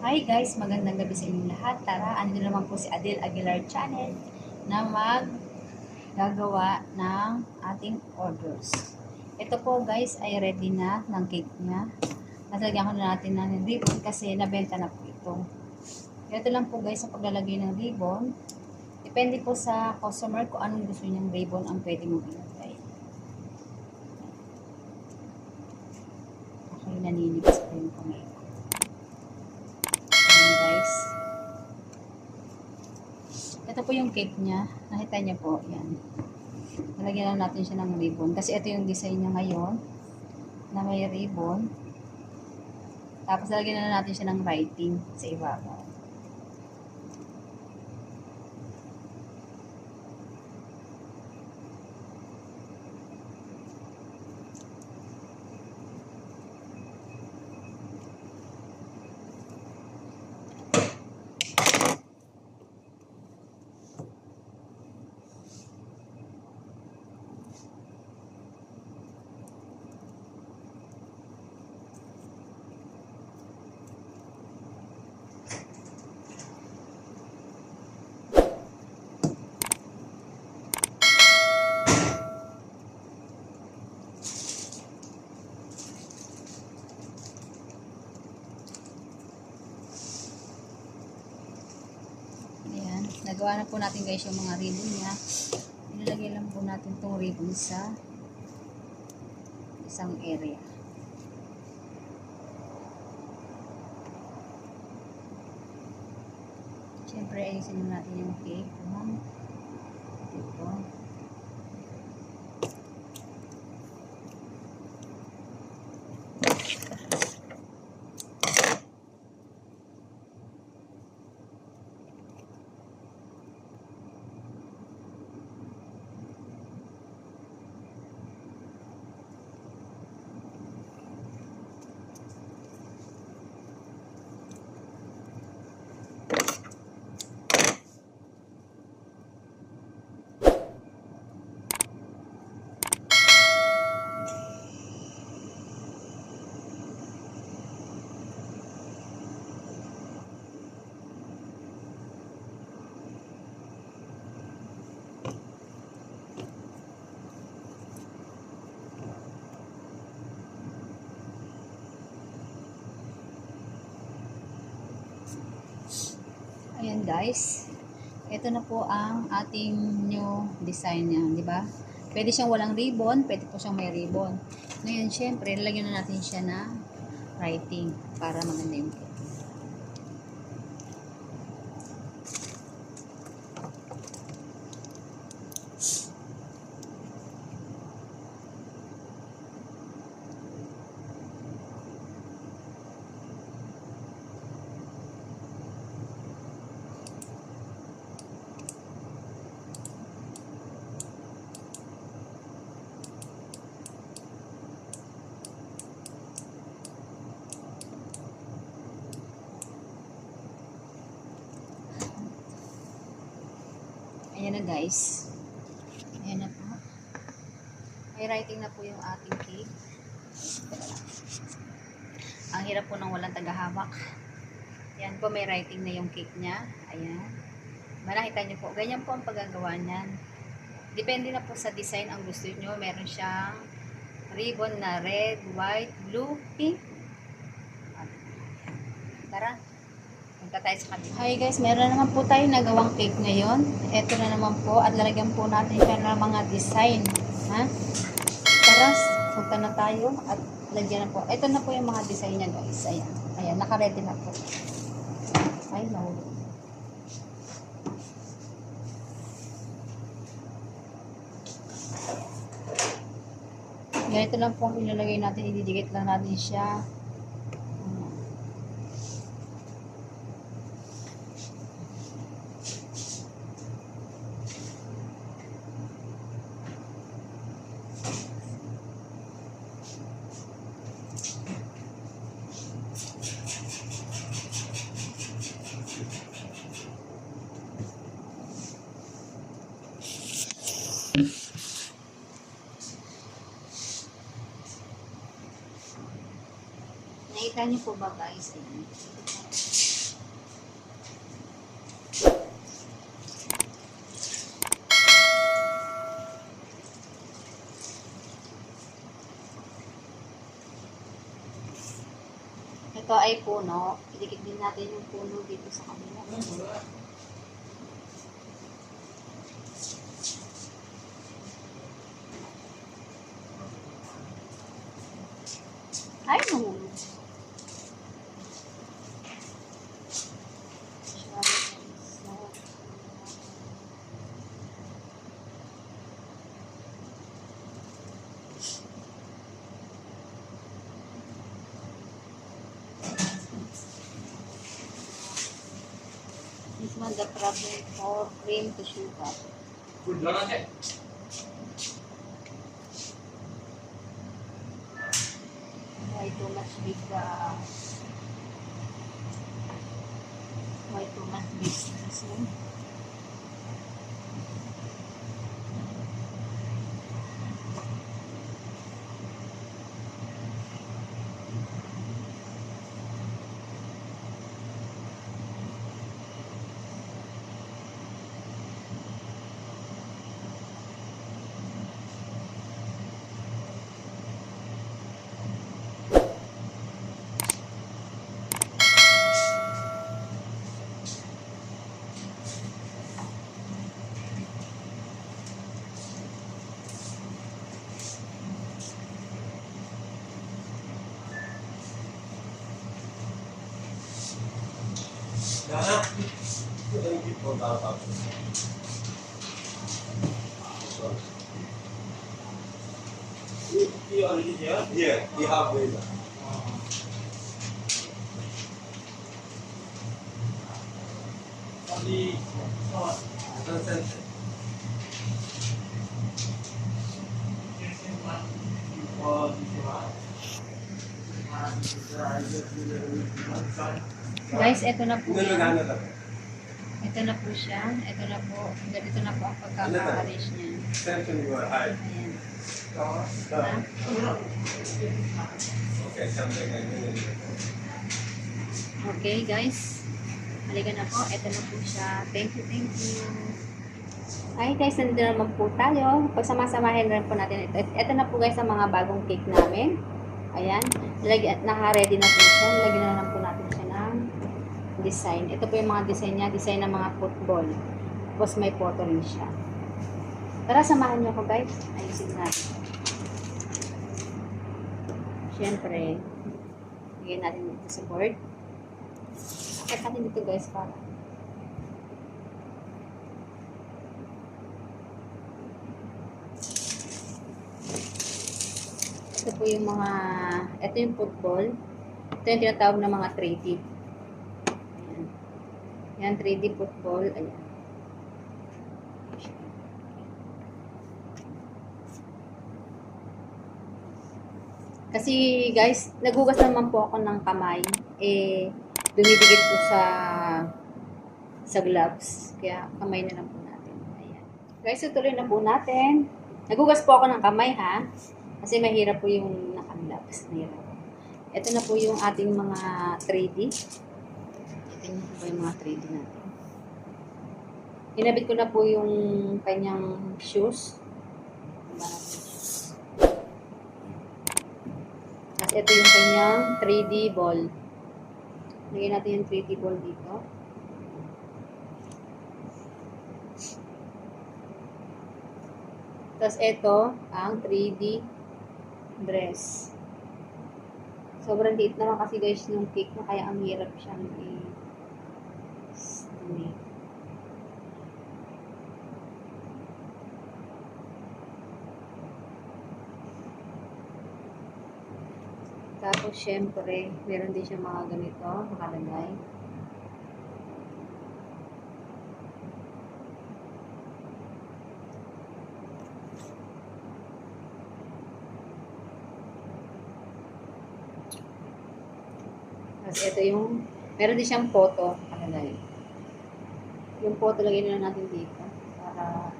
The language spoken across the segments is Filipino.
Hi guys, magandang gabi sa inyong lahat. Tara, andun naman po si Adele Aguilar Channel na maggagawa ng ating orders. Ito po guys ay ready na ng cake niya. Natalagyan ko na natin ng ribbon kasi nabenta na po ito. Ito lang po guys sa paglalagay ng ribbon. Depende po sa customer kung anong gusto niyang ribbon ang pwede mo ilagay. Ako yung naninibas pa yung kamay ko. Guys. Ito po yung cake niya. Nakita niya po. Yan. Nalagyan lang natin siya ng ribbon. Kasi ito yung design niya ngayon. Na may ribbon. Tapos nalagyan na natin siya ng writing sa ibabaw. Nagawa na po natin guys yung mga ribbon niya. Ilalagay lang po natin itong ribbon sa isang area. Siyempre ayusin natin yung cake. Ito. Ayan guys. Ito na po ang ating new design niya, di ba? Pwede siyang walang ribbon, pwede po siyang may ribbon. Ngayon, syempre, lalagyan na natin siya na writing para maganda yung cake. Ayan na guys. Ayan na po. May writing na po yung ating cake. Ang hirap po nang walang tagahawak. Ayan po, may writing na yung cake niya. Ayan. Malakita niyo po. Ganyan po ang paggagawa niyan. Depende na po sa design ang gusto niyo. Meron siyang ribbon na red, white, blue, pink. Tara. Punta tayo sa kabila. Hi guys, meron naman po tayo nagawang cake ngayon. Ito na naman po at lalagyan po natin siya ng mga design. Ha? Tara, punta na tayo at lagyan na po. Ito na po yung mga design niya guys. Ayan. Ayan, naka-ready na po. Ay, no. Ganito lang po ang ilalagay natin. Ididikit lang natin siya. Nakita niyo po ba guys? Ayan. ito ay puno. Idikit din natin yung puno dito sa kanila. Ay, no. This one the problem for cream to sugar. Good lunch. Why too much big this one? Yeah. Thank you for that option. He already here? Yeah, he have visa. Only consent. Guys, ito na po siya. Ano na? Ito na po siya. Ito na po. Ganito na po ang pagkaka-arrange niya. Extension you are high. Ayan. Okay, something like that. Okay, guys. Halika na po. Ito na po siya. Thank you, thank you. Ay, guys, nandito naman po tayo. Pagsama-samahin rin po natin ito. Ito na po, guys, ang mga bagong cake namin. Ayan. Naka-ready na po siya. Lagyan na lang po natin siya ng design. Ito po yung mga design niya. Design ng mga football. Tapos may photo rin siya. Tara, samahan niyo ako, guys. Ayusin natin. Siyempre, lagyan natin dito sa board. Check natin dito, guys, para. Ito po yung mga, ito yung football. Ito yung tinatawag na mga 3D. Ayan. Yan, 3D football. Ayan. Kasi guys, nagugas naman po ako ng kamay. Dumidikit po sa gloves. Kaya kamay na lang po natin. Ayan. Guys, tutuloy na po natin. Nagugas po ako ng kamay, ha? Kasi mahirap po yung naka-gloves. Mahirap. Ito na po yung ating mga 3D. Ito na po yung mga 3D natin. Hinabit ko na po yung kanyang shoes. Tapos ito yung kanyang 3D ball. Lagyan natin yung 3D ball dito. Tapos ito ang 3D dress. Sobrang liit naman kasi guys yung cake na kaya ang hirap siyang i-stomach. Tapos syempre, meron din siya mga ganito, nakalagay. Tapos ito yung, meron din siyang photo, nakalagay. Yung photo lagyan na natin dito para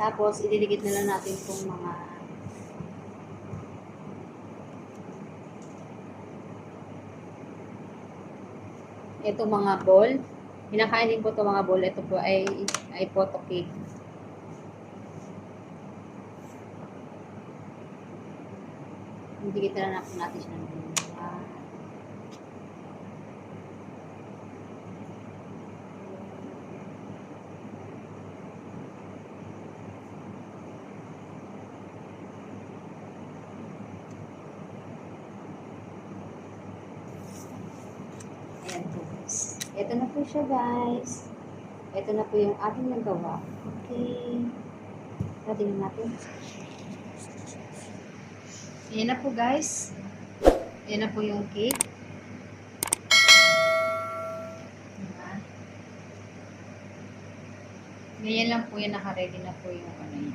Tapos, ididikit na lang natin itong mga itong mga ball. Pinakain din po itong mga ball. Ito po ay photo cake. Ididikit na lang natin siya ng Ayan po guys. Ito na po siya guys. Ito na po yung ating nagawa. Okay. Ready na natin. Ayan na po guys. Ayan na po yung cake. Ayan. Ganyan lang po yan. Naka-ready na po yung ano yun.